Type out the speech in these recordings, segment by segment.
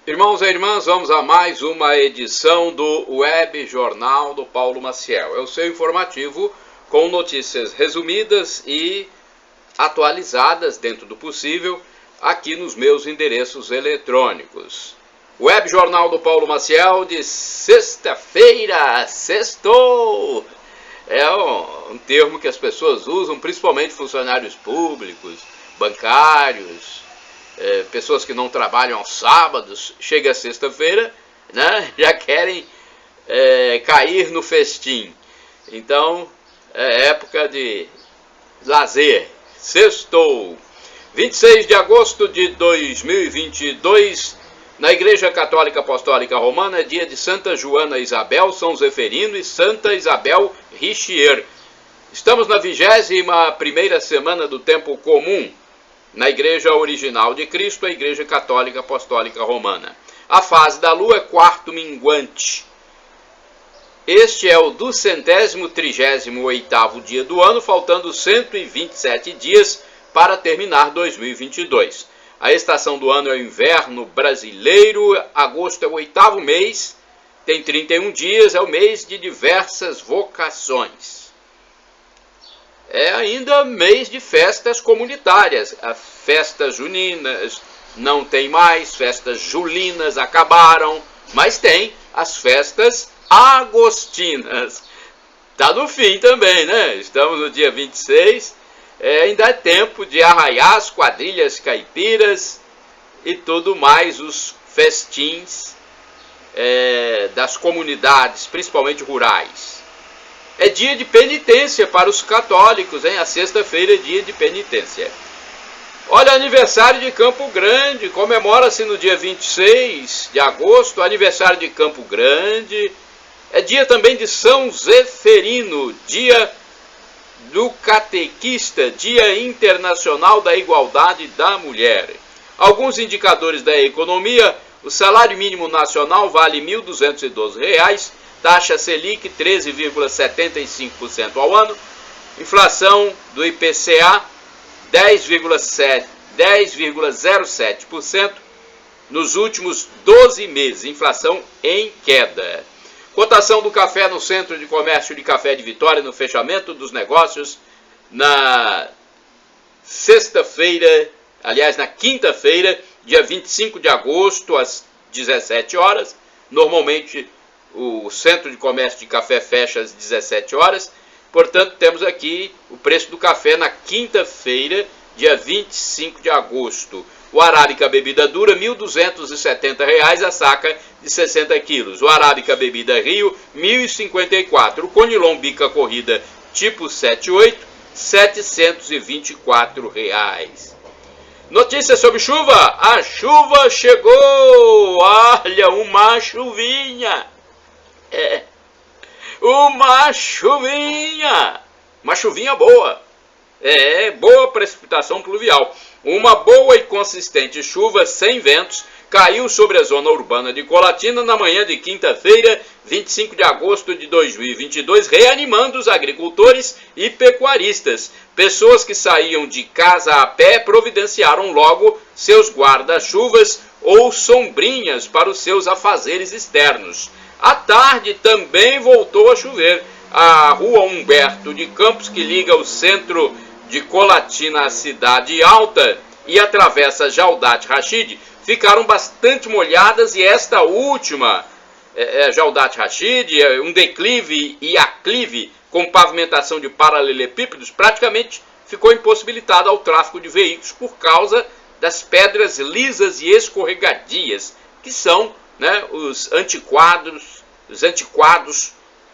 Irmãos e irmãs, vamos a mais uma edição do Web Jornal do Paulo Maciel. É o seu informativo com notícias resumidas e atualizadas dentro do possível aqui nos meus endereços eletrônicos. Web Jornal do Paulo Maciel de sexta-feira, sextou! É um termo que as pessoas usam, principalmente funcionários públicos, bancários, pessoas que não trabalham aos sábados. Chega sexta-feira, né, já querem cair no festim. Então, é época de lazer. Sextou. 26 de agosto de 2022, na Igreja Católica Apostólica Romana, é dia de Santa Joana Isabel, São Zeferino e Santa Isabel Richier. Estamos na 21ª semana do Tempo Comum, na Igreja Original de Cristo, a Igreja Católica Apostólica Romana. A fase da Lua é quarto minguante. Este é o 238º dia do ano, faltando 127 dias para terminar 2022. A estação do ano é o inverno brasileiro, agosto é o 8º mês, tem 31 dias, é o mês de diversas vocações. É ainda mês de festas comunitárias. As festas juninas não tem mais, festas julinas acabaram, mas tem as festas agostinas. Está no fim também, né? Estamos no dia 26, ainda é tempo de arraiar as quadrilhas caipiras e tudo mais, os festins das comunidades, principalmente rurais. É dia de penitência para os católicos, hein? A sexta-feira é dia de penitência. Olha, aniversário de Campo Grande, comemora-se no dia 26 de agosto, aniversário de Campo Grande. É dia também de São Zeferino, dia do catequista, dia internacional da igualdade da mulher. Alguns indicadores da economia: o salário mínimo nacional vale R$ 1.212, taxa Selic 13,75% ao ano, inflação do IPCA 10,07% nos últimos 12 meses, inflação em queda. Cotação do café no Centro de Comércio de Café de Vitória no fechamento dos negócios na sexta-feira, aliás, na quinta-feira, dia 25 de agosto, às 17 horas. Normalmente o Centro de Comércio de Café fecha às 17 horas. Portanto, temos aqui o preço do café na quinta-feira, dia 25 de agosto. O Arábica Bebida Dura, R$ 1.270 a saca de 60 quilos. O Arábica Bebida Rio, R$ 1.054. O Conilon Bica Corrida tipo 78, R$ 724. Notícias sobre chuva. A chuva chegou. Olha, uma chuvinha. Uma chuvinha boa. Boa precipitação pluvial. Uma boa e consistente chuva sem ventos caiu sobre a zona urbana de Colatina na manhã de quinta-feira, 25 de agosto de 2022, reanimando os agricultores e pecuaristas. Pessoas que saíam de casa a pé providenciaram logo seus guarda-chuvas ou sombrinhas para os seus afazeres externos. À tarde também voltou a chover. A rua Humberto de Campos, que liga o centro de Colatina à Cidade Alta e atravessa Jaudat Rachid, ficaram bastante molhadas, e esta última, Jaudat Rachid, um declive e aclive com pavimentação de paralelepípedos, praticamente ficou impossibilitada ao tráfego de veículos por causa das pedras lisas e escorregadias, que são, né, os antiquados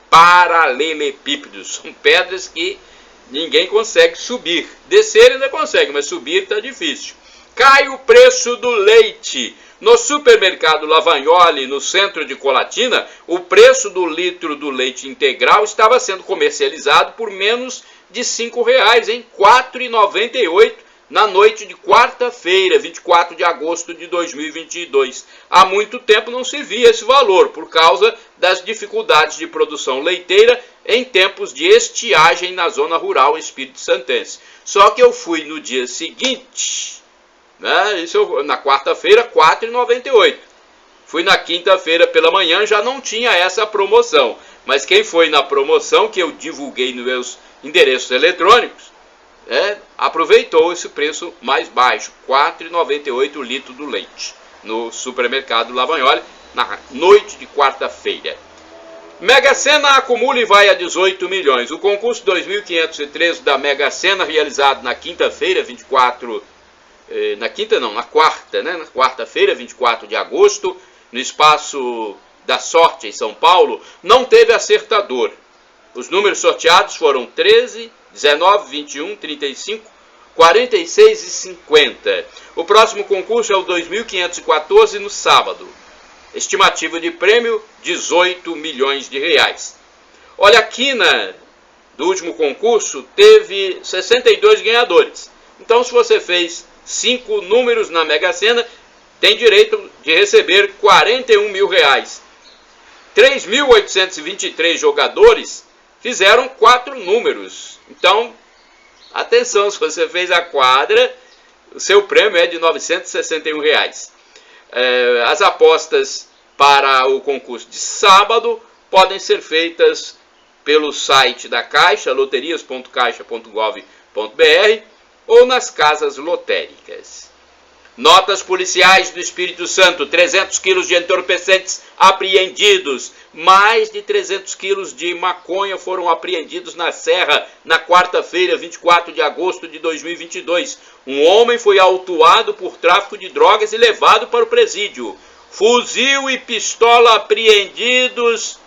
paralelepípedos. São pedras que ninguém consegue subir. Descer ainda consegue, mas subir está difícil. Cai o preço do leite. No supermercado Lavagnoli, no centro de Colatina, o preço do litro do leite integral estava sendo comercializado por menos de R$ 5,00, em R$ 4,98, na noite de quarta-feira, 24 de agosto de 2022. Há muito tempo não se via esse valor, por causa das dificuldades de produção leiteira em tempos de estiagem na zona rural espírito-santense. Só que eu fui no dia seguinte, né, na quarta-feira, R$ 4,98. Fui na quinta-feira pela manhã, já não tinha essa promoção. Mas quem foi na promoção, que eu divulguei nos meus endereços eletrônicos, aproveitou esse preço mais baixo, R$ 4,98 o litro do leite, no supermercado Lavagnoli, na noite de quarta-feira. Mega Sena acumula e vai a 18 milhões. O concurso 2513 da Mega Sena, realizado na quinta-feira, na quarta-feira, 24 de agosto, no Espaço da Sorte, em São Paulo, não teve acertador. Os números sorteados foram 13, 19, 21, 35, 46 e 50. O próximo concurso é o 2514 no sábado. Estimativa de prêmio, 18 milhões de reais. Olha, a quina do último concurso teve 62 ganhadores. Então, se você fez 5 números na Mega Sena, tem direito de receber 41 mil reais. 3.823 jogadores fizeram 4 números. Então, atenção, se você fez a quadra, o seu prêmio é de R$ 961 reais. As apostas para o concurso de sábado podem ser feitas pelo site da Caixa, loterias.caixa.gov.br, ou nas casas lotéricas. Notas policiais do Espírito Santo: 300 quilos de entorpecentes apreendidos. Mais de 300 quilos de maconha foram apreendidos na Serra na quarta-feira, 24 de agosto de 2022. Um homem foi autuado por tráfico de drogas e levado para o presídio. Fuzil e pistola apreendidos.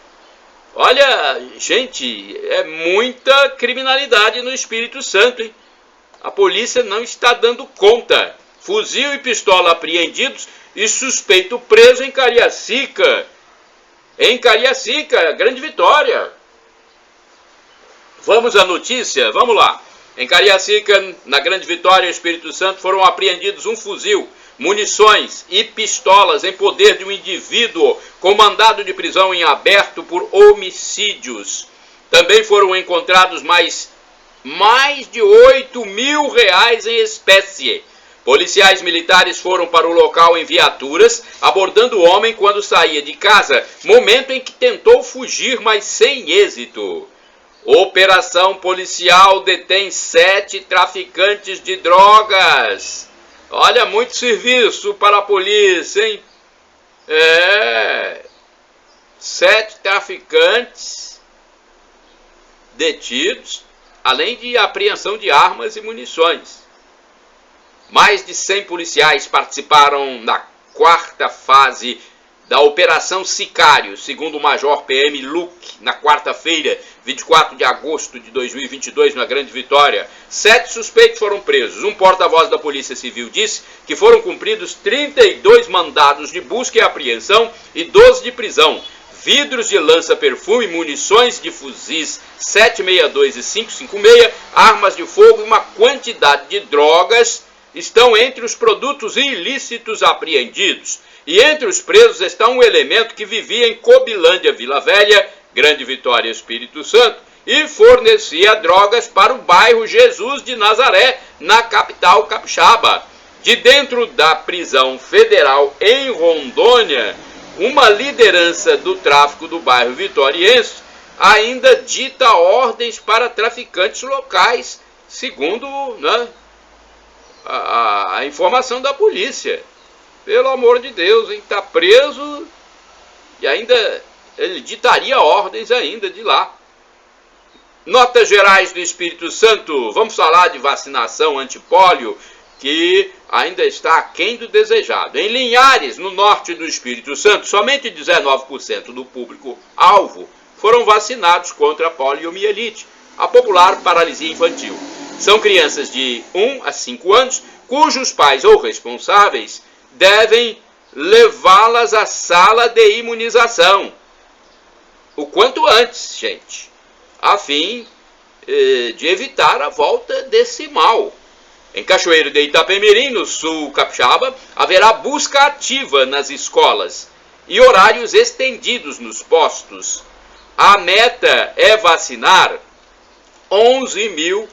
Olha, gente, é muita criminalidade no Espírito Santo, hein? A polícia não está dando conta. Fuzil e pistola apreendidos e suspeito preso em Cariacica. Em Cariacica, Grande Vitória. Vamos à notícia? Vamos lá. Em Cariacica, na Grande Vitória, Espírito Santo, foram apreendidos um fuzil, munições e pistolas em poder de um indivíduo com mandado de prisão em aberto por homicídios. Também foram encontrados mais de 8 mil reais em espécie. Policiais militares foram para o local em viaturas, abordando o homem quando saía de casa, momento em que tentou fugir, mas sem êxito. Operação policial detém 7 traficantes de drogas. Olha, muito serviço para a polícia, hein? 7 traficantes detidos, além de apreensão de armas e munições. Mais de 100 policiais participaram na quarta fase da Operação Sicário, segundo o Major PM Luque, na quarta-feira, 24 de agosto de 2022, na Grande Vitória. 7 suspeitos foram presos. Um porta-voz da Polícia Civil disse que foram cumpridos 32 mandados de busca e apreensão e 12 de prisão. Vidros de lança-perfume, munições de fuzis 762 e 556, armas de fogo e uma quantidade de drogas estão entre os produtos ilícitos apreendidos. E entre os presos está um elemento que vivia em Cobilândia, Vila Velha, Grande Vitória, Espírito Santo, e fornecia drogas para o bairro Jesus de Nazaré, na capital capixaba. De dentro da prisão federal em Rondônia, uma liderança do tráfico do bairro vitoriense ainda dita ordens para traficantes locais, segundo a informação da polícia. Pelo amor de Deus, hein? Está preso e ainda ele ditaria ordens ainda de lá. Notas gerais do Espírito Santo. Vamos falar de vacinação antipólio, que ainda está aquém do desejado. Em Linhares, no norte do Espírito Santo, somente 19% do público-alvo foram vacinados contra a poliomielite, a popular paralisia infantil. São crianças de 1 a 5 anos, cujos pais ou responsáveis devem levá-las à sala de imunização o quanto antes, gente, a fim de evitar a volta desse mal. Em Cachoeiro de Itapemirim, no sul capixaba, haverá busca ativa nas escolas e horários estendidos nos postos. A meta é vacinar 11 mil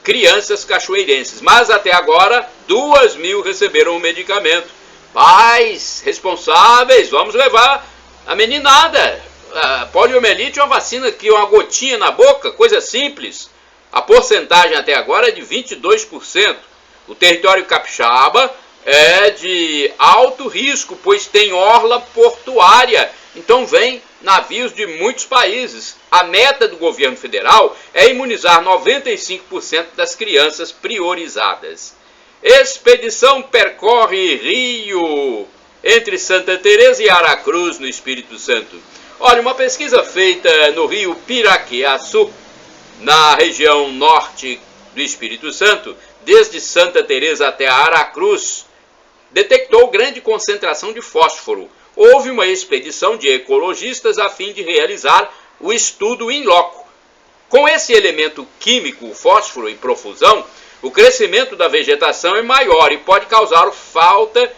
crianças cachoeirenses, mas até agora 2 mil receberam o medicamento. Pais responsáveis, vamos levar a meninada. A poliomielite é uma vacina que uma gotinha na boca, coisa simples. A porcentagem até agora é de 22%. O território capixaba é de alto risco, pois tem orla portuária. Então vem navios de muitos países. A meta do governo federal é imunizar 95% das crianças priorizadas. Expedição percorre Rio entre Santa Teresa e Aracruz, no Espírito Santo. Olha, uma pesquisa feita no rio Piraquiaçu, na região norte do Espírito Santo, desde Santa Teresa até Aracruz, detectou grande concentração de fósforo. Houve uma expedição de ecologistas a fim de realizar o estudo in loco. Com esse elemento químico, o fósforo em profusão, o crescimento da vegetação é maior e pode causar falta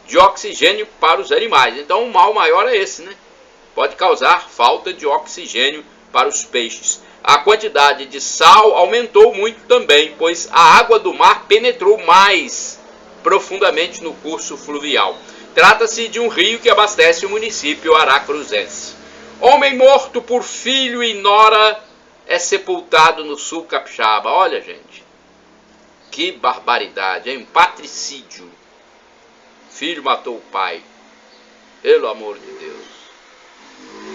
de oxigênio para os animais. Então o mal maior é esse, né? Pode causar falta de oxigênio para os peixes. A quantidade de sal aumentou muito também, pois a água do mar penetrou mais profundamente no curso fluvial. Trata-se de um rio que abastece o município aracruzense. Homem morto por filho e nora é sepultado no sul capixaba. Olha, gente, que barbaridade, hein? Um patricídio. Filho matou o pai. Pelo amor de Deus.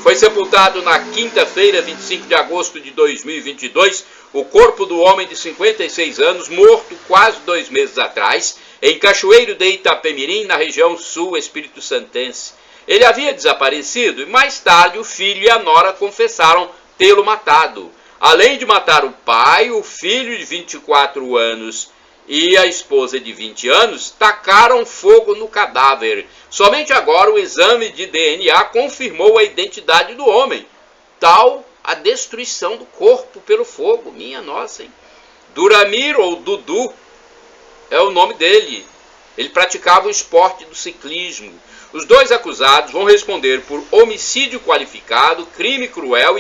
Foi sepultado na quinta-feira, 25 de agosto de 2022, o corpo do homem de 56 anos, morto quase 2 meses atrás, em Cachoeiro de Itapemirim, na região sul espírito-santense. Ele havia desaparecido e mais tarde o filho e a nora confessaram tê-lo matado. Além de matar o pai, o filho de 24 anos e a esposa de 20 anos tacaram fogo no cadáver. Somente agora o exame de DNA confirmou a identidade do homem. Tal a destruição do corpo pelo fogo. Minha nossa, hein? Duramir, ou Dudu, é o nome dele. Ele praticava o esporte do ciclismo. Os dois acusados vão responder por homicídio qualificado, crime cruel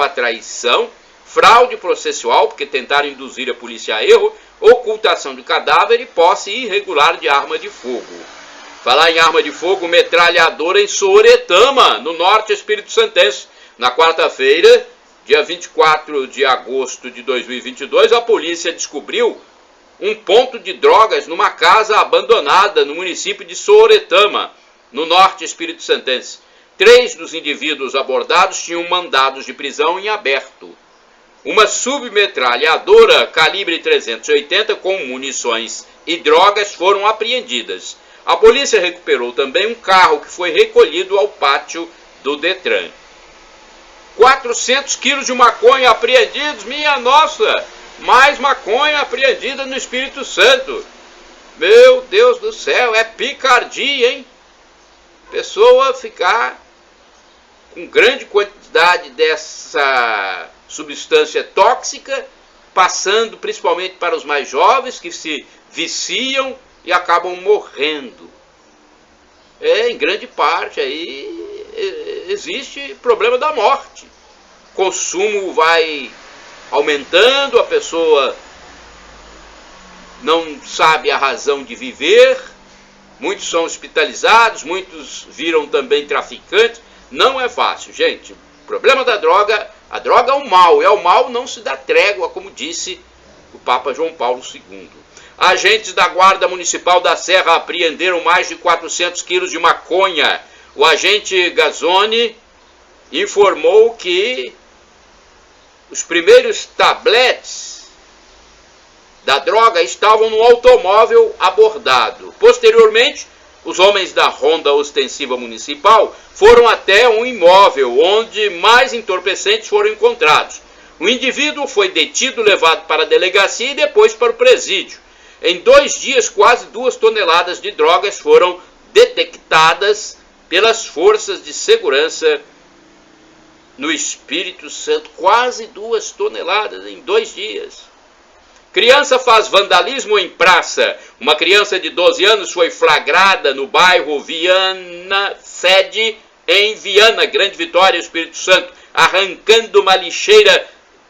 à traição, fraude processual, porque tentaram induzir a polícia a erro, ocultação de cadáver e posse irregular de arma de fogo. Falar em arma de fogo, metralhadora em Sooretama, no norte espírito-santense. Na quarta-feira, dia 24 de agosto de 2022, a polícia descobriu um ponto de drogas numa casa abandonada no município de Sooretama, no norte espírito-santense. 3 dos indivíduos abordados tinham mandados de prisão em aberto. Uma submetralhadora calibre 380 com munições e drogas foram apreendidas. A polícia recuperou também um carro que foi recolhido ao pátio do Detran. 400 quilos de maconha apreendidos, minha nossa! Mais maconha apreendida no Espírito Santo. Meu Deus do céu, é picardia, hein? Pessoa ficar com grande quantidade dessa substância tóxica, passando principalmente para os mais jovens que se viciam e acabam morrendo. Em grande parte aí existe problema da morte. O consumo vai aumentando, a pessoa não sabe a razão de viver, muitos são hospitalizados, muitos viram também traficantes. Não é fácil, gente. O problema da droga, a droga é o mal, e ao mal não se dá trégua, como disse o Papa João Paulo II. Agentes da Guarda Municipal da Serra apreenderam mais de 400 quilos de maconha. O agente Gazzoni informou que os primeiros tabletes da droga estavam no automóvel abordado. Posteriormente, os homens da Ronda Ostensiva Municipal foram até um imóvel onde mais entorpecentes foram encontrados. O indivíduo foi detido, levado para a delegacia e depois para o presídio. Em 2 dias, quase 2 toneladas de drogas foram detectadas pelas forças de segurança no Espírito Santo. Quase 2 toneladas em 2 dias. Criança faz vandalismo em praça. Uma criança de 12 anos foi flagrada no bairro Viana Sede, em Viana, Grande Vitória, Espírito Santo, arrancando uma lixeira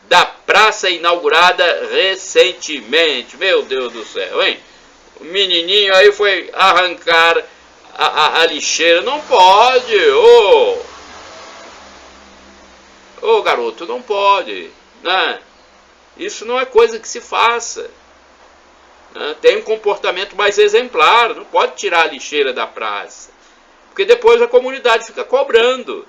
da praça inaugurada recentemente. Meu Deus do céu, hein? O menininho aí foi arrancar a lixeira. Não pode, ô garoto, não pode, né? Isso não é coisa que se faça. Tem um comportamento mais exemplar, não pode tirar a lixeira da praça, porque depois a comunidade fica cobrando.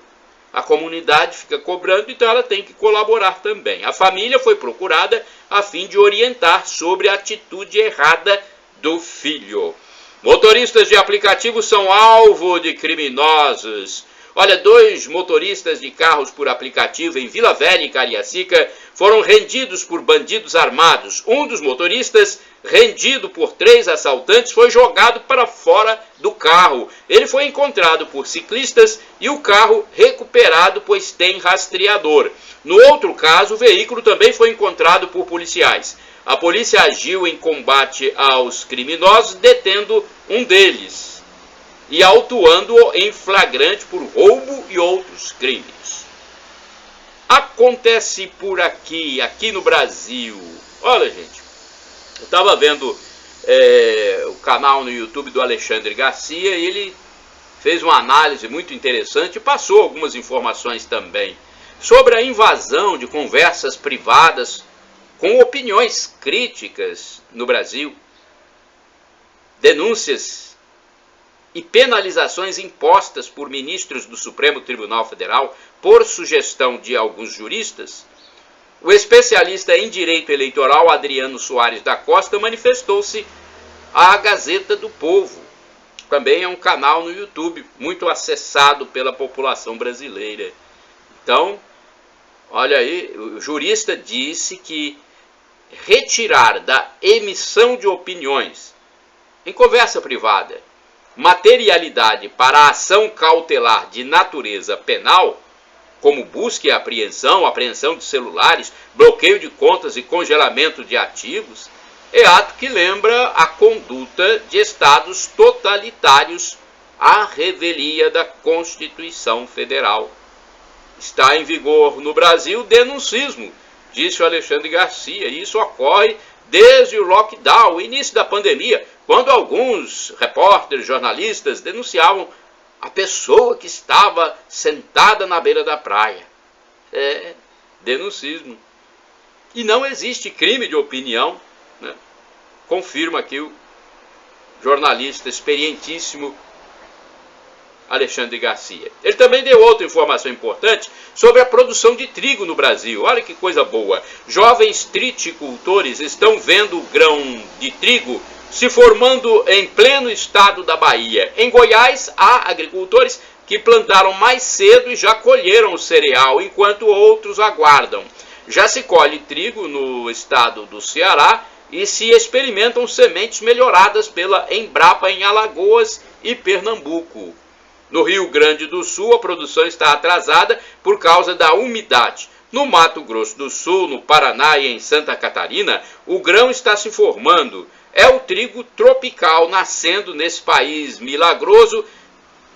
Então ela tem que colaborar também. A família foi procurada a fim de orientar sobre a atitude errada do filho. Motoristas de aplicativo são alvo de criminosos. Olha, 2 motoristas de carros por aplicativo em Vila Velha e Cariacica foram rendidos por bandidos armados. Um dos motoristas, rendido por 3 assaltantes, foi jogado para fora do carro. Ele foi encontrado por ciclistas e o carro recuperado, pois tem rastreador. No outro caso, o veículo também foi encontrado por policiais. A polícia agiu em combate aos criminosos, detendo um deles e autuando-o em flagrante por roubo e outros crimes. Acontece por aqui no Brasil. Olha, gente, eu estava vendo o canal no YouTube do Alexandre Garcia e ele fez uma análise muito interessante e passou algumas informações também sobre a invasão de conversas privadas com opiniões críticas no Brasil, denúncias e penalizações impostas por ministros do Supremo Tribunal Federal por sugestão de alguns juristas. O especialista em direito eleitoral Adriano Soares da Costa manifestou-se à Gazeta do Povo. Também é um canal no YouTube muito acessado pela população brasileira. Então, olha aí, o jurista disse que retirar da emissão de opiniões em conversa privada materialidade para a ação cautelar de natureza penal, como busca e apreensão de celulares, bloqueio de contas e congelamento de ativos, é ato que lembra a conduta de estados totalitários à revelia da Constituição Federal. Está em vigor no Brasil o denuncismo, disse o Alexandre Garcia, e isso ocorre desde o lockdown, o início da pandemia, quando alguns repórteres, jornalistas denunciavam a pessoa que estava sentada na beira da praia. É denuncismo. E não existe crime de opinião, né? Confirma aqui o jornalista experientíssimo Alexandre Garcia. Ele também deu outra informação importante sobre a produção de trigo no Brasil. Olha que coisa boa. Jovens triticultores estão vendo o grão de trigo se formando em pleno estado da Bahia. Em Goiás, há agricultores que plantaram mais cedo e já colheram o cereal, enquanto outros aguardam. Já se colhe trigo no estado do Ceará e se experimentam sementes melhoradas pela Embrapa em Alagoas e Pernambuco. No Rio Grande do Sul, a produção está atrasada por causa da umidade. No Mato Grosso do Sul, no Paraná e em Santa Catarina, o grão está se formando. É o trigo tropical nascendo nesse país milagroso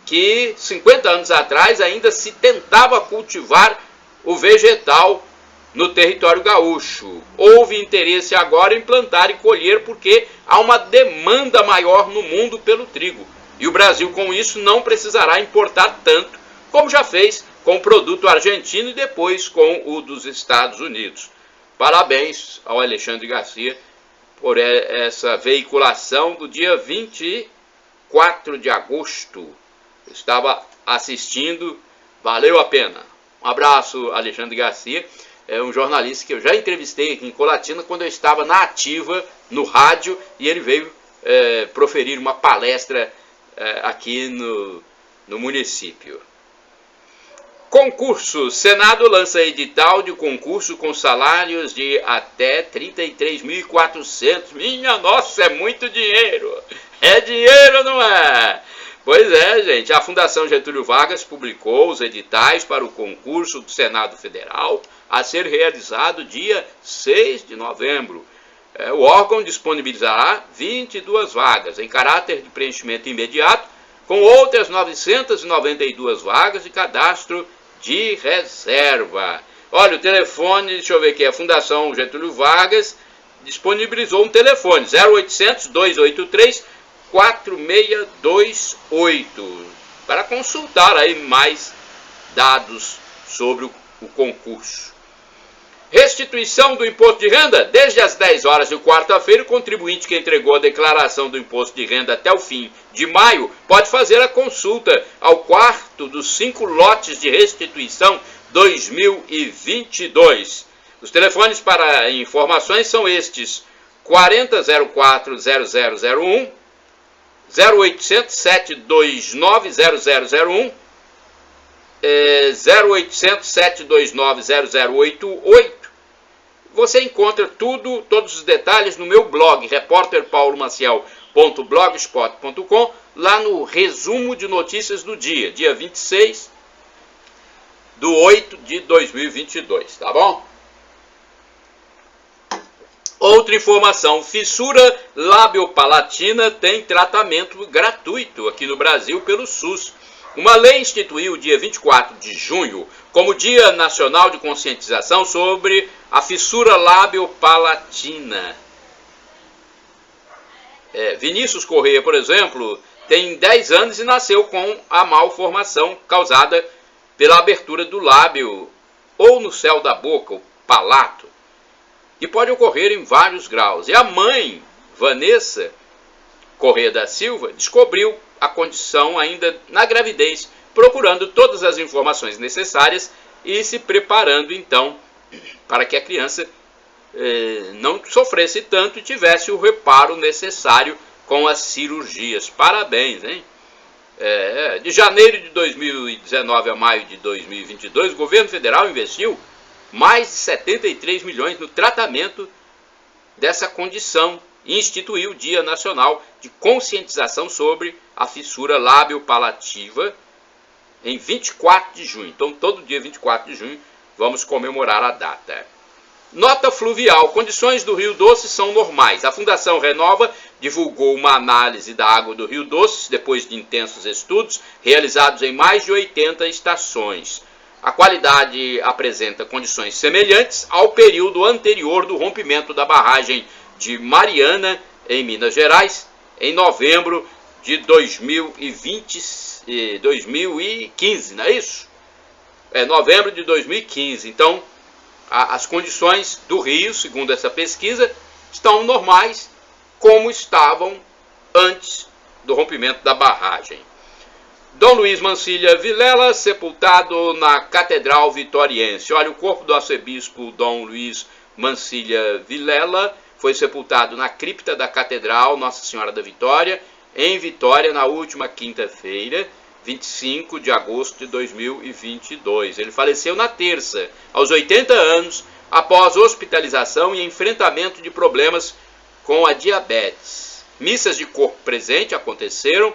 que 50 anos atrás ainda se tentava cultivar o vegetal no território gaúcho. Houve interesse agora em plantar e colher porque há uma demanda maior no mundo pelo trigo. E o Brasil, com isso, não precisará importar tanto, como já fez com o produto argentino e depois com o dos Estados Unidos. Parabéns ao Alexandre Garcia por essa veiculação do dia 24 de agosto. Eu estava assistindo, valeu a pena. Um abraço, Alexandre Garcia. É um jornalista que eu já entrevistei aqui em Colatina quando eu estava na ativa, no rádio, e ele veio proferir uma palestra aqui no município. Concurso. Senado lança edital de concurso com salários de até 33.400. Minha nossa, é muito dinheiro. É dinheiro, não é? Pois é, gente. A Fundação Getúlio Vargas publicou os editais para o concurso do Senado Federal a ser realizado dia 6 de novembro. O órgão disponibilizará 22 vagas em caráter de preenchimento imediato, com outras 992 vagas de cadastro de reserva. Olha, o telefone, deixa eu ver aqui, é a Fundação Getúlio Vargas, disponibilizou um telefone, 0800 283 4628, para consultar aí mais dados sobre o concurso. Restituição do imposto de renda. Desde as 10 horas de quarta-feira, o contribuinte que entregou a declaração do imposto de renda até o fim de maio pode fazer a consulta ao quarto dos 5 lotes de restituição 2022. Os telefones para informações são estes: 40040001, 0800 729 0001, 0800 729 0088. Você encontra todos os detalhes no meu blog, repórterpaulomaciel.blogspot.com, lá no resumo de notícias do dia 26/8/2022, tá bom? Outra informação: fissura labiopalatina tem tratamento gratuito aqui no Brasil pelo SUS. Uma lei instituiu o dia 24 de junho como Dia Nacional de Conscientização sobre a fissura labiopalatina. Vinícius Corrêa, por exemplo, tem 10 anos e nasceu com a malformação causada pela abertura do lábio ou no céu da boca, o palato, e pode ocorrer em vários graus. E a mãe, Vanessa Corrêa da Silva, descobriu a condição ainda na gravidez, procurando todas as informações necessárias e se preparando então para que a criança não sofresse tanto e tivesse o reparo necessário com as cirurgias. Parabéns, hein? De janeiro de 2019 a maio de 2022, o governo federal investiu mais de 73 milhões no tratamento dessa condição e instituiu o Dia Nacional de Conscientização sobre a Fissura Labiopalatina em 24 de junho. Então, todo dia 24 de junho, vamos comemorar a data. Nota fluvial. Condições do Rio Doce são normais. A Fundação Renova divulgou uma análise da água do Rio Doce, depois de intensos estudos realizados em mais de 80 estações. A qualidade apresenta condições semelhantes ao período anterior do rompimento da barragem de Mariana, em Minas Gerais, em novembro de 2015, não é isso? Novembro de 2015. Então, as condições do rio, segundo essa pesquisa, estão normais, como estavam antes do rompimento da barragem. Dom Luiz Mancilha Vilela, sepultado na Catedral Vitoriense. Olha, o corpo do arcebispo Dom Luiz Mancilha Vilela foi sepultado na cripta da Catedral Nossa Senhora da Vitória, em Vitória, na última quinta-feira, 25 de agosto de 2022. Ele faleceu na terça, aos 80 anos, após hospitalização e enfrentamento de problemas com a diabetes. Missas de corpo presente aconteceram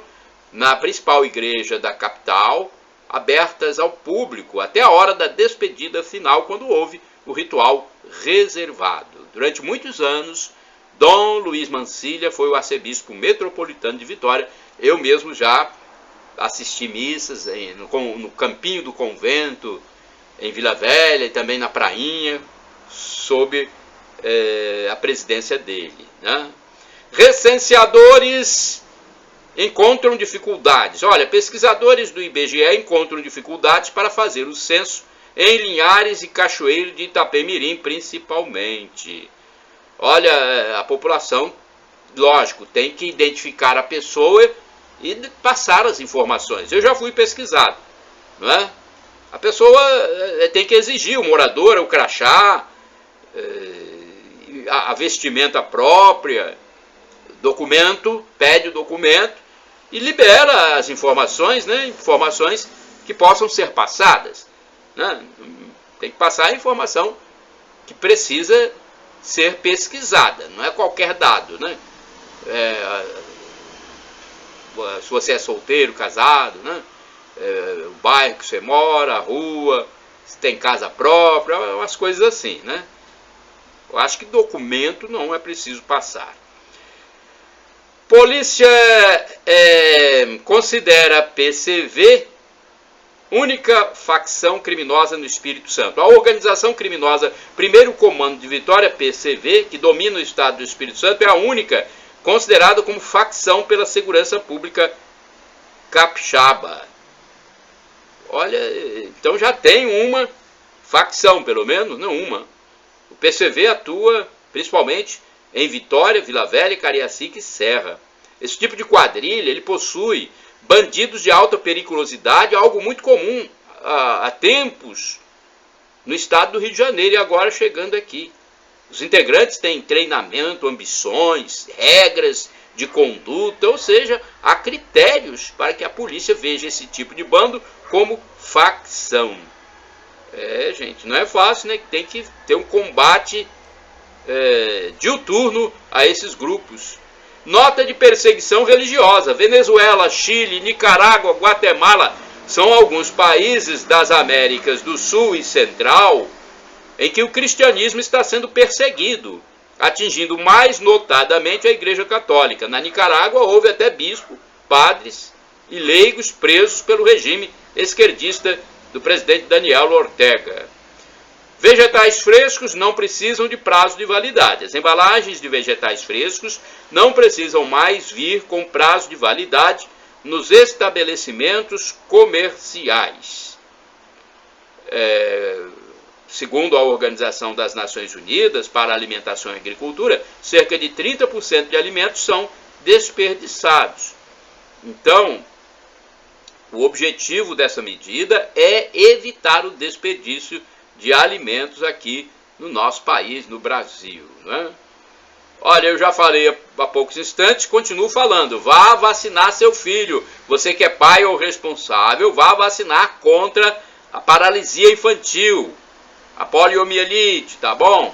na principal igreja da capital, abertas ao público até a hora da despedida final, quando houve o ritual reservado. Durante muitos anos, Dom Luiz Mancilha foi o arcebispo metropolitano de Vitória. Eu mesmo já assisti missas no campinho do convento, em Vila Velha e também na prainha, sob a presidência dele, né? Recenseadores encontram dificuldades. Olha, pesquisadores do IBGE encontram dificuldades para fazer o censo em Linhares e Cachoeiro de Itapemirim, principalmente. Olha, a população, lógico, tem que identificar a pessoa e passar as informações. Eu já fui pesquisado, não é? A pessoa tem que exigir, o morador, o crachá, a vestimenta própria, documento, pede o documento e libera as informações, né? Informações que possam ser passadas, né? Tem que passar a informação que precisa ser pesquisada, não é qualquer dado, né? Se você é solteiro, casado, né? O bairro que você mora, a rua, se tem casa própria, umas coisas assim, né? Eu acho que documento não é preciso passar. Polícia considera PCV única facção criminosa no Espírito Santo. A organização criminosa Primeiro Comando de Vitória, PCV, que domina o estado do Espírito Santo, é a única considerada como facção pela segurança pública capixaba. Olha, então já tem uma facção, pelo menos, não uma. O PCV atua principalmente em Vitória, Vila Velha, Cariacica e Serra. Esse tipo de quadrilha, ele possui bandidos de alta periculosidade, algo muito comum há tempos no estado do Rio de Janeiro e agora chegando aqui. Os integrantes têm treinamento, ambições, regras de conduta, ou seja, há critérios para que a polícia veja esse tipo de bando como facção. Gente, não é fácil, né? Tem que ter um combate diuturno a esses grupos. Nota de perseguição religiosa. Venezuela, Chile, Nicarágua, Guatemala são alguns países das Américas do Sul e Central em que o cristianismo está sendo perseguido, atingindo mais notadamente a Igreja Católica. Na Nicarágua houve até bispo, padres e leigos presos pelo regime esquerdista do presidente Daniel Ortega. Vegetais frescos não precisam de prazo de validade. As embalagens de vegetais frescos não precisam mais vir com prazo de validade nos estabelecimentos comerciais. Segundo a Organização das Nações Unidas para a Alimentação e Agricultura, cerca de 30% de alimentos são desperdiçados. Então, o objetivo dessa medida é evitar o desperdício de alimentos aqui no nosso país, no Brasil, né? Olha, eu já falei há poucos instantes, continuo falando, vá vacinar seu filho. Você que é pai ou responsável, vá vacinar contra a paralisia infantil, a poliomielite, tá bom?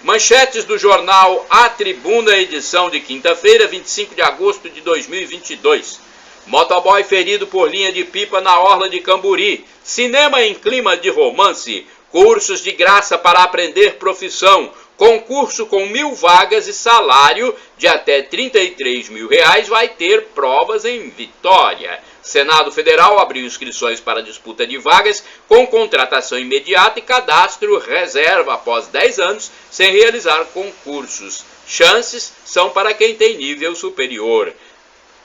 Manchetes do jornal A Tribuna, edição de quinta-feira, 25 de agosto de 2022. Motoboy ferido por linha de pipa na orla de Camburi. Cinema em clima de romance. Cursos de graça para aprender profissão. Concurso com 1.000 vagas e salário de até R$33 mil vai ter provas em Vitória. Senado Federal abriu inscrições para disputa de vagas com contratação imediata e cadastro reserva após 10 anos sem realizar concursos. Chances são para quem tem nível superior.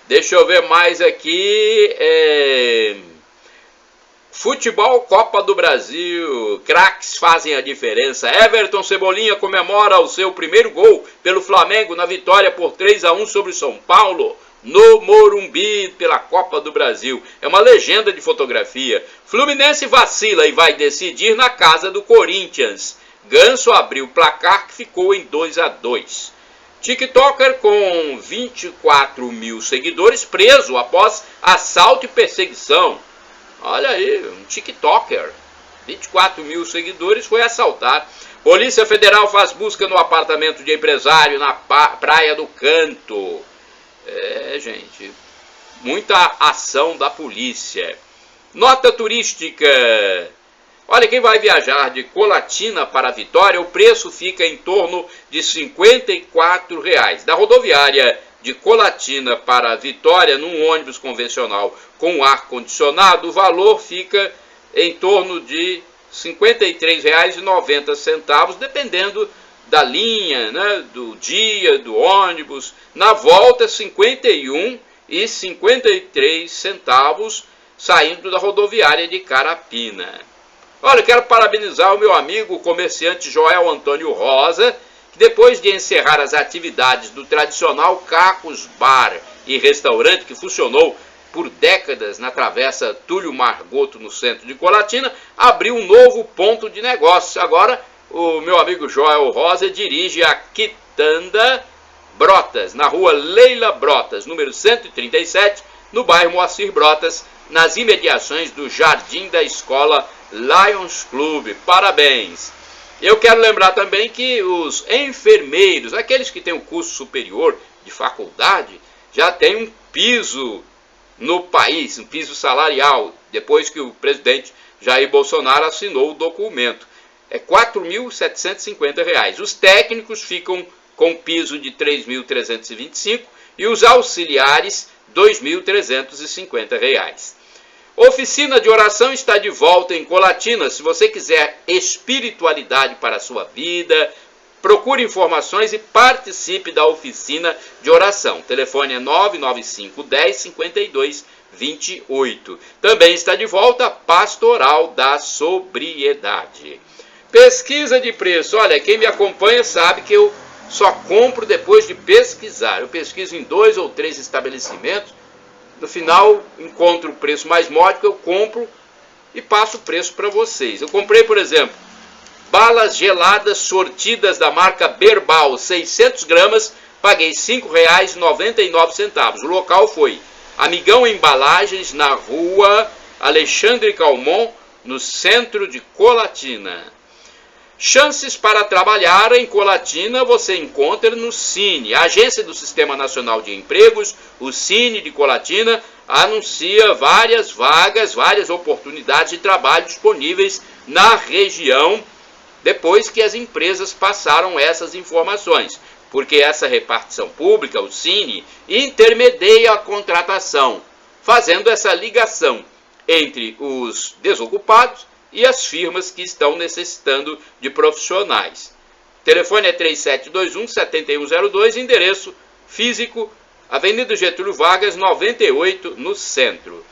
Deixa eu ver mais aqui. Futebol, Copa do Brasil. Craques fazem a diferença. Everton Cebolinha comemora o seu primeiro gol pelo Flamengo na vitória por 3-1 sobre o São Paulo no Morumbi pela Copa do Brasil. É uma legenda de fotografia. Fluminense vacila e vai decidir na casa do Corinthians. Ganso abriu o placar que ficou em 2-2. TikToker com 24 mil seguidores preso após assalto e perseguição. Olha aí, um TikToker, 24 mil seguidores, foi assaltado. Polícia Federal faz busca no apartamento de empresário na Praia do Canto. Gente, muita ação da polícia. Nota turística. Olha, quem vai viajar de Colatina para Vitória, o preço fica em torno de R$ 54. Da rodoviária de Colatina para Vitória, num ônibus convencional com ar-condicionado, o valor fica em torno de R$ 53,90, dependendo da linha, né, do dia, do ônibus. Na volta, R$ 51,53, saindo da rodoviária de Carapina. Olha, quero parabenizar o meu amigo, o comerciante Joel Antônio Rosa, que depois de encerrar as atividades do tradicional Cacos Bar e Restaurante, que funcionou por décadas na Travessa Túlio Margoto, no centro de Colatina, abriu um novo ponto de negócio. Agora, o meu amigo Joel Rosa dirige a Quitanda Brotas, na rua Leila Brotas, número 137, no bairro Moacir Brotas, nas imediações do Jardim da Escola Lions Club. Parabéns! Eu quero lembrar também que os enfermeiros, aqueles que têm um curso superior de faculdade, já têm um piso no país, um piso salarial, depois que o presidente Jair Bolsonaro assinou o documento. É R$ 4.750. Os técnicos ficam com piso de R$ 3.325 e os auxiliares R$ 2.350. Oficina de oração está de volta em Colatina. Se você quiser espiritualidade para a sua vida, procure informações e participe da oficina de oração. O telefone é 995 10 52 28. Também está de volta a Pastoral da Sobriedade. Pesquisa de preço. Olha, quem me acompanha sabe que eu só compro depois de pesquisar. Eu pesquiso em 2 ou 3 estabelecimentos. No final, encontro o preço mais módico, eu compro e passo o preço para vocês. Eu comprei, por exemplo, balas geladas sortidas da marca Berbal, 600 gramas, paguei R$ 5,99. O local foi Amigão Embalagens, na rua Alexandre Calmon, no centro de Colatina. Chances para trabalhar em Colatina você encontra no Cine. A Agência do Sistema Nacional de Empregos, o Cine de Colatina, anuncia várias vagas, várias oportunidades de trabalho disponíveis na região, depois que as empresas passaram essas informações. Porque essa repartição pública, o Cine, intermedia a contratação, fazendo essa ligação entre os desocupados e as firmas que estão necessitando de profissionais. O telefone é 3721-7102, endereço físico, Avenida Getúlio Vargas, 98, no centro.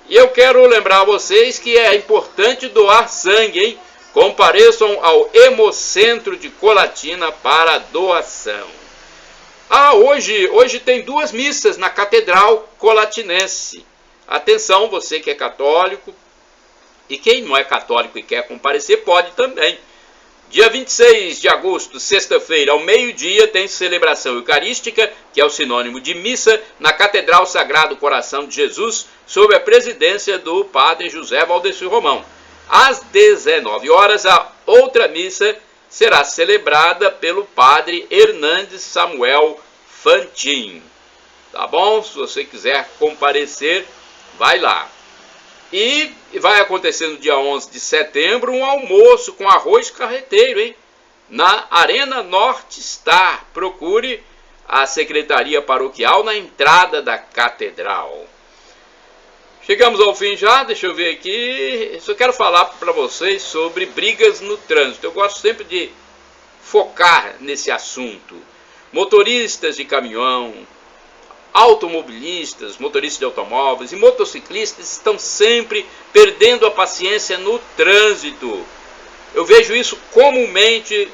E eu quero lembrar a vocês que é importante doar sangue, hein? Compareçam ao Hemocentro de Colatina para doação. Hoje tem 2 missas na Catedral Colatinense. Atenção, você que é católico, e quem não é católico e quer comparecer, pode também. Dia 26 de agosto, sexta-feira, ao meio-dia, tem celebração eucarística, que é o sinônimo de missa, na Catedral Sagrado Coração de Jesus, sob a presidência do padre José Valdecir Romão. Às 19 horas, a outra missa será celebrada pelo padre Hernandes Samuel Fantin. Tá bom? Se você quiser comparecer, vai lá. E vai acontecer no dia 11 de setembro um almoço com arroz carreteiro, hein? Na Arena Norte Star. Procure a Secretaria Paroquial na entrada da Catedral. Chegamos ao fim já, deixa eu ver aqui. Só quero falar para vocês sobre brigas no trânsito. Eu gosto sempre de focar nesse assunto. Motoristas de caminhão, automobilistas, motoristas de automóveis e motociclistas estão sempre perdendo a paciência no trânsito. Eu vejo isso comumente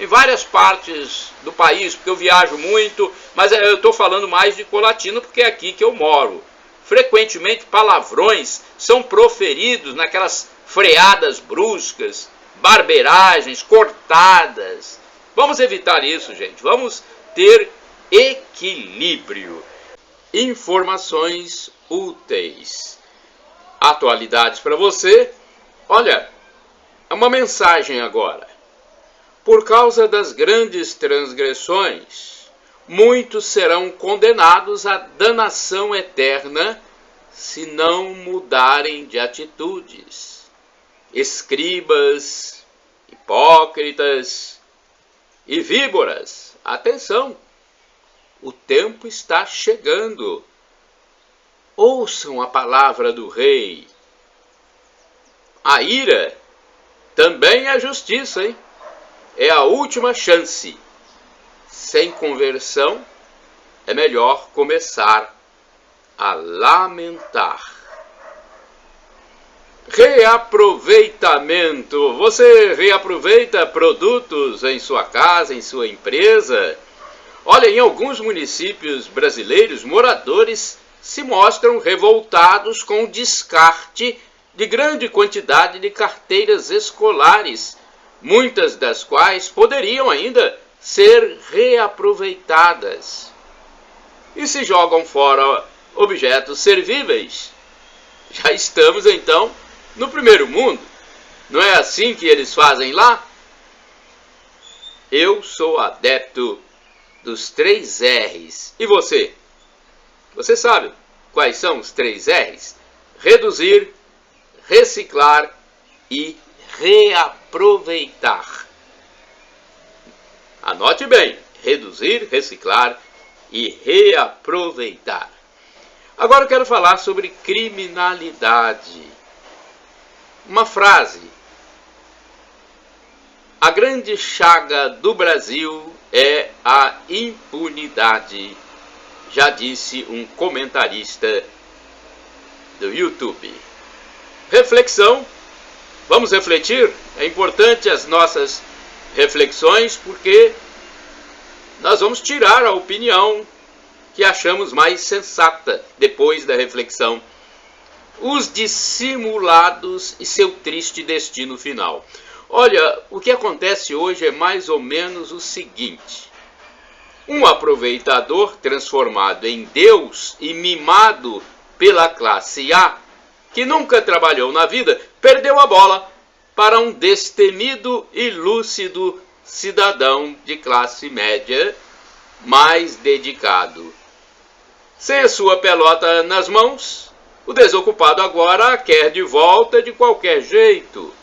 em várias partes do país, porque eu viajo muito, mas eu estou falando mais de Colatina porque é aqui que eu moro. Frequentemente palavrões são proferidos naquelas freadas bruscas, barbeiragens, cortadas. Vamos evitar isso, gente. Vamos ter equilíbrio. Informações úteis. Atualidades para você. Olha, é uma mensagem agora. Por causa das grandes transgressões, muitos serão condenados à danação eterna se não mudarem de atitudes. Escribas, hipócritas e víboras, atenção! O tempo está chegando. Ouçam a palavra do rei. A ira também é justiça, hein? É a última chance. Sem conversão, é melhor começar a lamentar. Reaproveitamento. Você reaproveita produtos em sua casa, em sua empresa? Olha, em alguns municípios brasileiros, moradores se mostram revoltados com o descarte de grande quantidade de carteiras escolares, muitas das quais poderiam ainda ser reaproveitadas. E se jogam fora objetos servíveis? Já estamos, então, no primeiro mundo. Não é assim que eles fazem lá? Eu sou adepto dos 3 R's. E você? Você sabe quais são os 3 R's? Reduzir, reciclar e reaproveitar. Anote bem: reduzir, reciclar e reaproveitar. Agora eu quero falar sobre criminalidade. Uma frase: a grande chaga do Brasil é a impunidade, já disse um comentarista do YouTube. Reflexão. Vamos refletir? É importante as nossas reflexões, porque nós vamos tirar a opinião que achamos mais sensata depois da reflexão. Os dissimulados e seu triste destino final. Olha, o que acontece hoje é mais ou menos o seguinte: um aproveitador transformado em Deus e mimado pela classe A, que nunca trabalhou na vida, perdeu a bola para um destemido e lúcido cidadão de classe média mais dedicado. Sem a sua pelota nas mãos, o desocupado agora a quer de volta de qualquer jeito.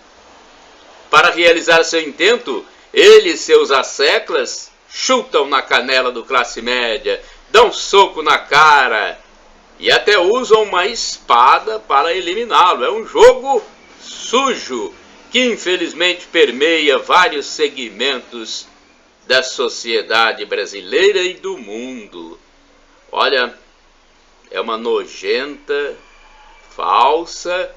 Para realizar seu intento, ele e seus asseclas chutam na canela do classe média, dão soco na cara e até usam uma espada para eliminá-lo. É um jogo sujo que infelizmente permeia vários segmentos da sociedade brasileira e do mundo. Olha, é uma nojenta, falsa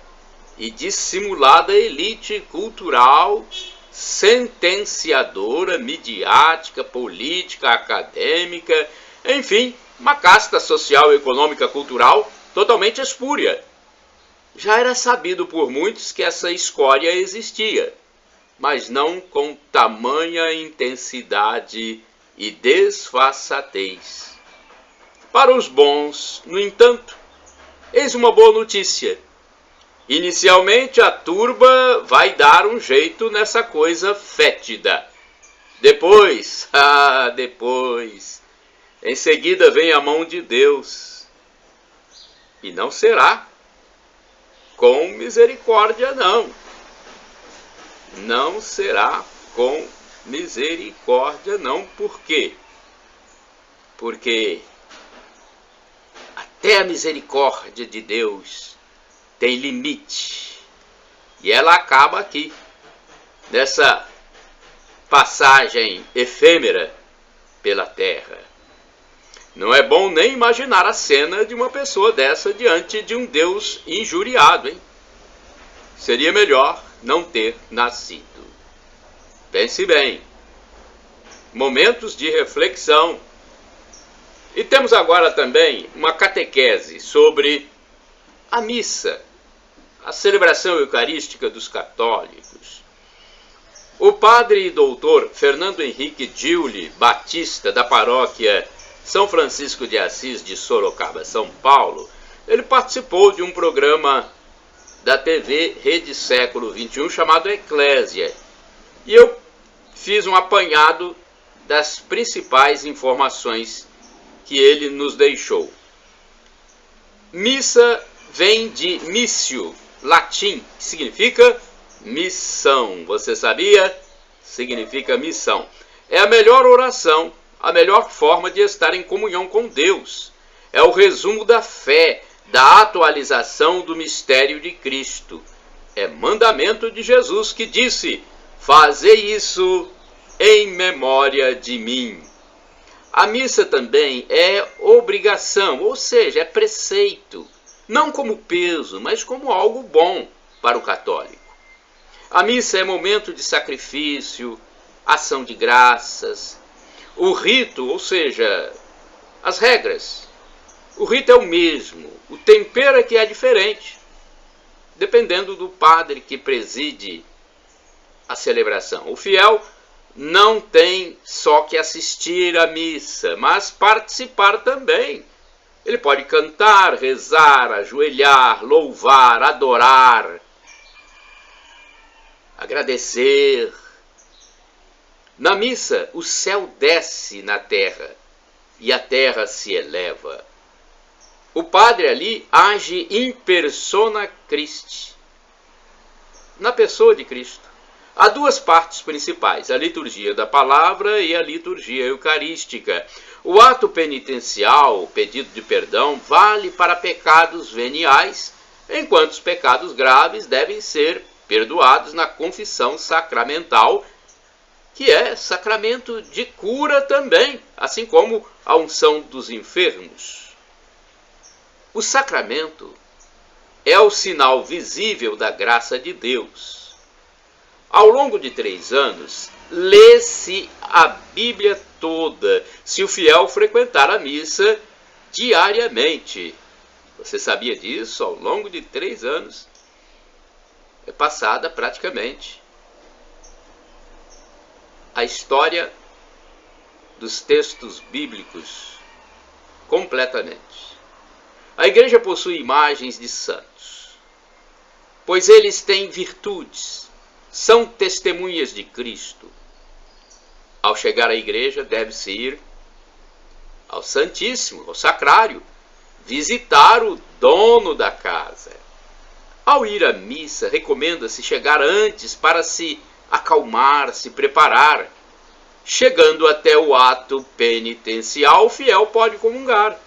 e dissimulada elite cultural, sentenciadora, midiática, política, acadêmica, enfim, uma casta social, econômica, cultural totalmente espúria. Já era sabido por muitos que essa escória existia, mas não com tamanha intensidade e desfaçatez. Para os bons, no entanto, eis uma boa notícia. Inicialmente a turba vai dar um jeito nessa coisa fétida. Depois, em seguida vem a mão de Deus. E não será com misericórdia, não. Não será com misericórdia, não. Por quê? Porque até a misericórdia de Deus tem limite. E ela acaba aqui, nessa passagem efêmera pela terra. Não é bom nem imaginar a cena de uma pessoa dessa diante de um Deus injuriado, hein? Seria melhor não ter nascido. Pense bem. Momentos de reflexão. E temos agora também uma catequese sobre a missa, a celebração eucarística dos católicos. O padre e doutor Fernando Henrique Giuli Batista, da paróquia São Francisco de Assis de Sorocaba, São Paulo, ele participou de um programa da TV Rede Século XXI chamado Eclésia. E eu fiz um apanhado das principais informações que ele nos deixou. Missa vem de missio, latim, que significa missão. Você sabia? Significa missão. É a melhor oração, a melhor forma de estar em comunhão com Deus. É o resumo da fé, da atualização do mistério de Cristo. É mandamento de Jesus que disse: fazei isso em memória de mim. A missa também é obrigação, ou seja, é preceito. Não como peso, mas como algo bom para o católico. A missa é momento de sacrifício, ação de graças. O rito, ou seja, as regras. O rito é o mesmo, o tempero é que é diferente, dependendo do padre que preside a celebração. O fiel não tem só que assistir à missa, mas participar também. Ele pode cantar, rezar, ajoelhar, louvar, adorar, agradecer. Na missa, o céu desce na terra e a terra se eleva. O padre ali age in persona Christi, na pessoa de Cristo. Há duas partes principais, a liturgia da palavra e a liturgia eucarística. O ato penitencial, o pedido de perdão, vale para pecados veniais, enquanto os pecados graves devem ser perdoados na confissão sacramental, que é sacramento de cura também, assim como a unção dos enfermos. O sacramento é o sinal visível da graça de Deus. Ao longo de 3 anos, lê-se a Bíblia toda, se o fiel frequentar a missa diariamente. Você sabia disso? Ao longo de 3 anos, é passada praticamente a história dos textos bíblicos completamente. A igreja possui imagens de santos, pois eles têm virtudes, são testemunhas de Cristo. Ao chegar à igreja, deve-se ir ao Santíssimo, ao Sacrário, visitar o dono da casa. Ao ir à missa, recomenda-se chegar antes para se acalmar, se preparar. Chegando até o ato penitencial, o fiel pode comungar.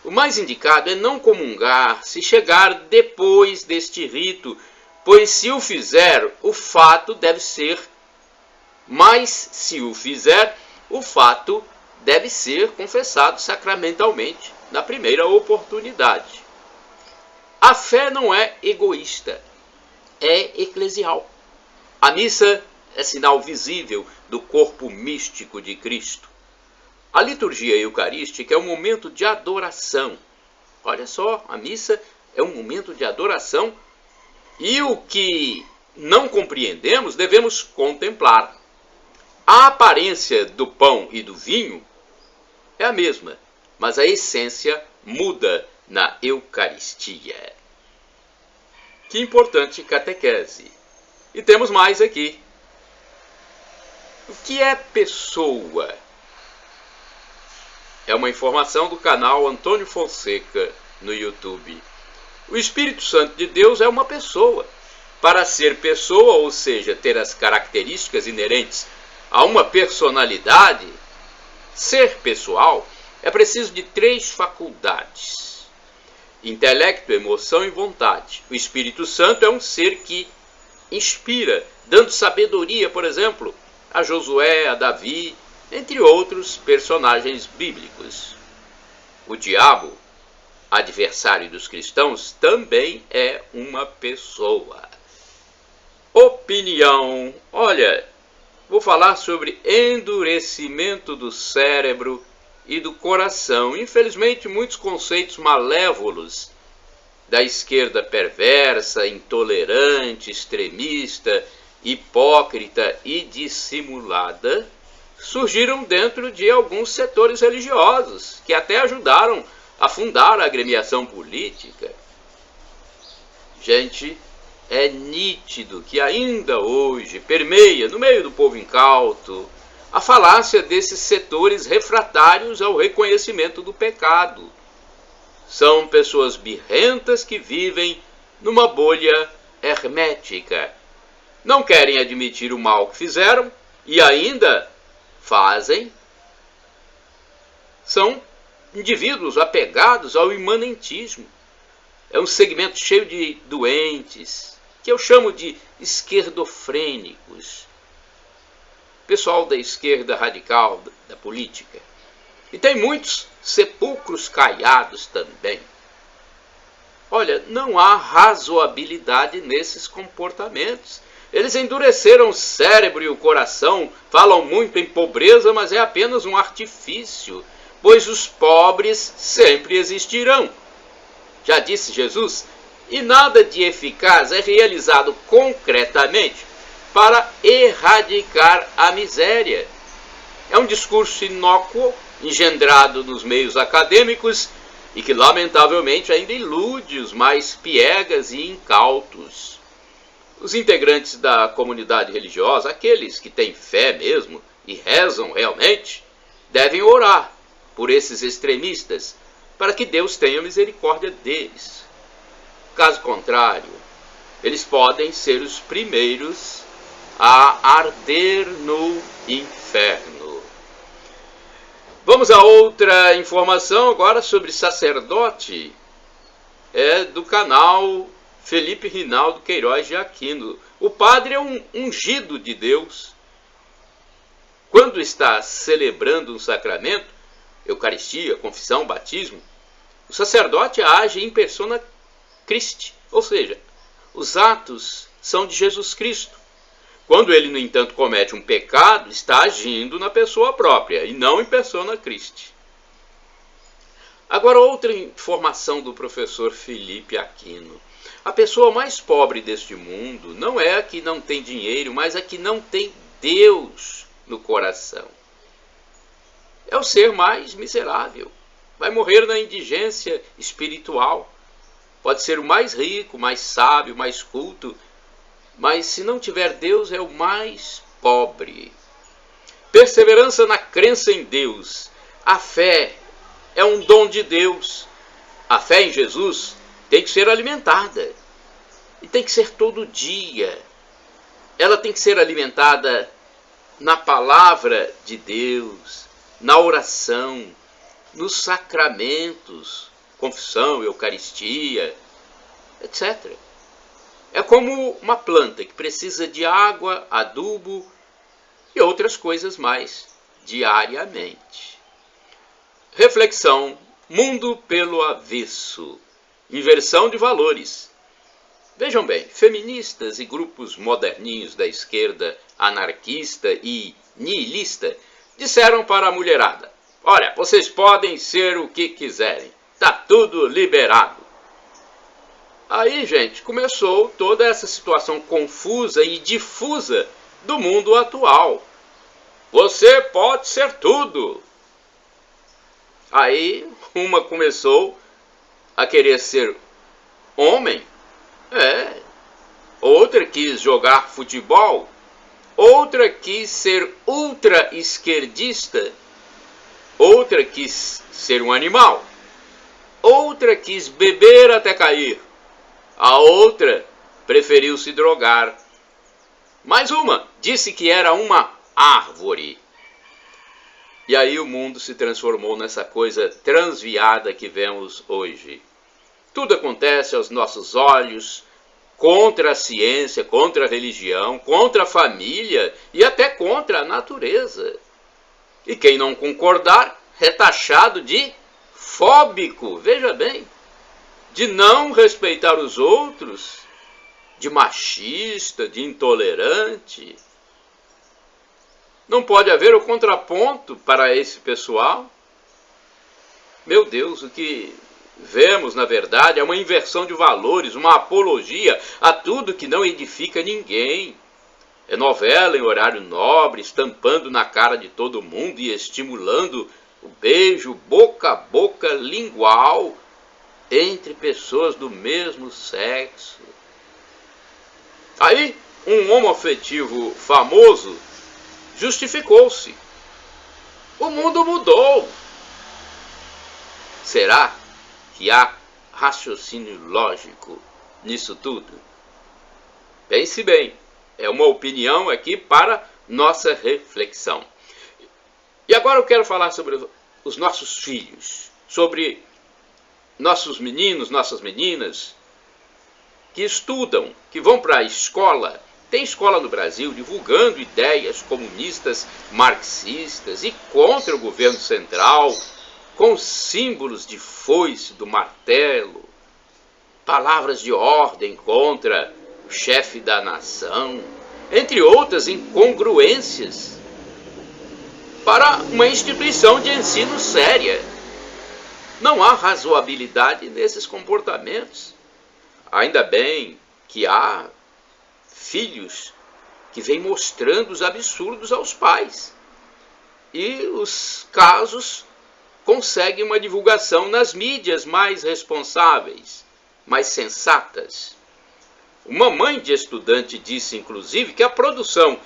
O mais indicado é não comungar se chegar depois deste rito, pois se o fizer, o fato deve ser confessado sacramentalmente na primeira oportunidade. A fé não é egoísta, é eclesial. A missa é sinal visível do corpo místico de Cristo. A liturgia eucarística é um momento de adoração. Olha só, a missa é um momento de adoração e o que não compreendemos devemos contemplar. A aparência do pão e do vinho é a mesma, mas a essência muda na Eucaristia. Que importante catequese! E temos mais aqui. O que é pessoa? É uma informação do canal Antônio Fonseca no YouTube. O Espírito Santo de Deus é uma pessoa. Para ser pessoa, ou seja, ter as características inerentes a uma personalidade, ser pessoal, é preciso de 3 faculdades: intelecto, emoção e vontade. O Espírito Santo é um ser que inspira, dando sabedoria, por exemplo, a Josué, a Davi, entre outros personagens bíblicos. O diabo, adversário dos cristãos, também é uma pessoa. Opinião. Olha, vou falar sobre endurecimento do cérebro e do coração. Infelizmente, muitos conceitos malévolos da esquerda perversa, intolerante, extremista, hipócrita e dissimulada surgiram dentro de alguns setores religiosos, que até ajudaram a fundar a agremiação política. Gente, é nítido que ainda hoje permeia no meio do povo incauto a falácia desses setores refratários ao reconhecimento do pecado. São pessoas birrentas que vivem numa bolha hermética. Não querem admitir o mal que fizeram e ainda fazem. São indivíduos apegados ao imanentismo. É um segmento cheio de doentes, que eu chamo de esquerdofrênicos. Pessoal da esquerda radical, da política. E tem muitos sepulcros caiados também. Olha, não há razoabilidade nesses comportamentos. Eles endureceram o cérebro e o coração, falam muito em pobreza, mas é apenas um artifício, pois os pobres sempre existirão. Já disse Jesus, e nada de eficaz é realizado concretamente para erradicar a miséria. É um discurso inócuo, engendrado nos meios acadêmicos e que lamentavelmente ainda ilude os mais piegas e incautos. Os integrantes da comunidade religiosa, aqueles que têm fé mesmo e rezam realmente, devem orar por esses extremistas para que Deus tenha misericórdia deles. Caso contrário, eles podem ser os primeiros a arder no inferno. Vamos a outra informação agora sobre sacerdote. É do canal Felipe Rinaldo Queiroz de Aquino. O padre é um ungido de Deus. Quando está celebrando um sacramento, Eucaristia, confissão, batismo, o sacerdote age em persona Christi, ou seja, os atos são de Jesus Cristo. Quando ele, no entanto, comete um pecado, está agindo na pessoa própria e não em persona Christi. Agora, outra informação do professor Felipe Aquino. A pessoa mais pobre deste mundo não é a que não tem dinheiro, mas a que não tem Deus no coração. É o ser mais miserável. Vai morrer na indigência espiritual. Pode ser o mais rico, mais sábio, mais culto, mas se não tiver Deus, é o mais pobre. Perseverança na crença em Deus. A fé é um dom de Deus. A fé em Jesus tem que ser alimentada. E tem que ser todo dia. Ela tem que ser alimentada na palavra de Deus, na oração, nos sacramentos, confissão, Eucaristia, etc. É como uma planta que precisa de água, adubo e outras coisas mais diariamente. Reflexão: mundo pelo avesso. Inversão de valores. Vejam bem, feministas e grupos moderninhos da esquerda anarquista e nihilista disseram para a mulherada: olha, vocês podem ser o que quiserem, tá tudo liberado. Aí, gente, começou toda essa situação confusa e difusa do mundo atual. Você pode ser tudo. Aí, uma começou a querer ser homem, outra quis jogar futebol, outra quis ser ultra-esquerdista, outra quis ser um animal, outra quis beber até cair, a outra preferiu se drogar. Mais uma disse que era uma árvore. E aí o mundo se transformou nessa coisa transviada que vemos hoje. Tudo acontece aos nossos olhos, contra a ciência, contra a religião, contra a família e até contra a natureza. E quem não concordar é taxado de fóbico, veja bem, de não respeitar os outros, de machista, de intolerante. Não pode haver o contraponto para esse pessoal? Meu Deus, o que vemos, na verdade, é uma inversão de valores, uma apologia a tudo que não edifica ninguém. É novela em horário nobre, estampando na cara de todo mundo e estimulando o beijo boca a boca lingual entre pessoas do mesmo sexo. Aí, um homoafetivo famoso justificou-se. O mundo mudou. Será que há raciocínio lógico nisso tudo? Pense bem, é uma opinião aqui para nossa reflexão. E agora eu quero falar sobre os nossos filhos, sobre nossos meninos, nossas meninas, que estudam, que vão para a escola. Tem escola no Brasil divulgando ideias comunistas, marxistas e contra o governo central, com símbolos de foice, do martelo, palavras de ordem contra o chefe da nação, entre outras incongruências, para uma instituição de ensino séria. Não há razoabilidade nesses comportamentos. Ainda bem que há filhos que vêm mostrando os absurdos aos pais. E os casos conseguem uma divulgação nas mídias mais responsáveis, mais sensatas. Uma mãe de estudante disse, inclusive, que a produção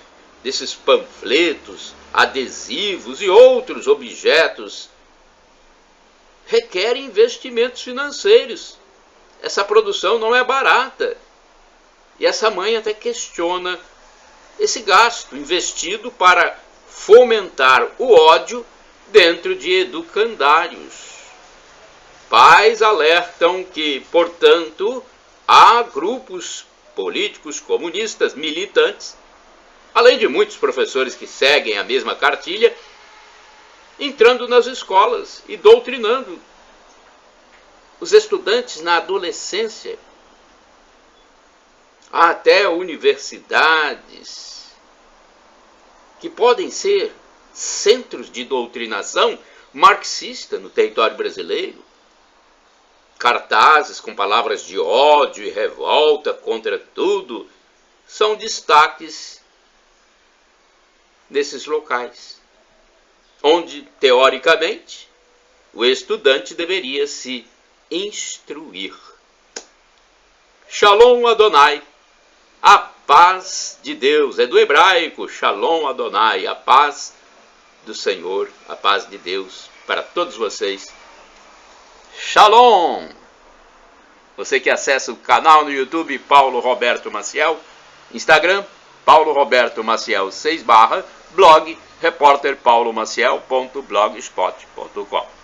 desses panfletos, adesivos e outros objetos requer investimentos financeiros. Essa produção não é barata. E essa mãe até questiona esse gasto investido para fomentar o ódio dentro de educandários. Pais alertam que, portanto, há grupos políticos comunistas militantes, além de muitos professores que seguem a mesma cartilha, entrando nas escolas e doutrinando os estudantes na adolescência. Há até universidades que podem ser centros de doutrinação marxista no território brasileiro. Cartazes com palavras de ódio e revolta contra tudo são destaques nesses locais, onde, teoricamente, o estudante deveria se instruir. Shalom Adonai, a paz de Deus, é do hebraico, Shalom Adonai, a paz do Senhor, a paz de Deus para todos vocês. Shalom! Você que acessa o canal no YouTube Paulo Roberto Maciel, Instagram Paulo Roberto Maciel 6/, blog repórterpaulomaciel.blogspot.com.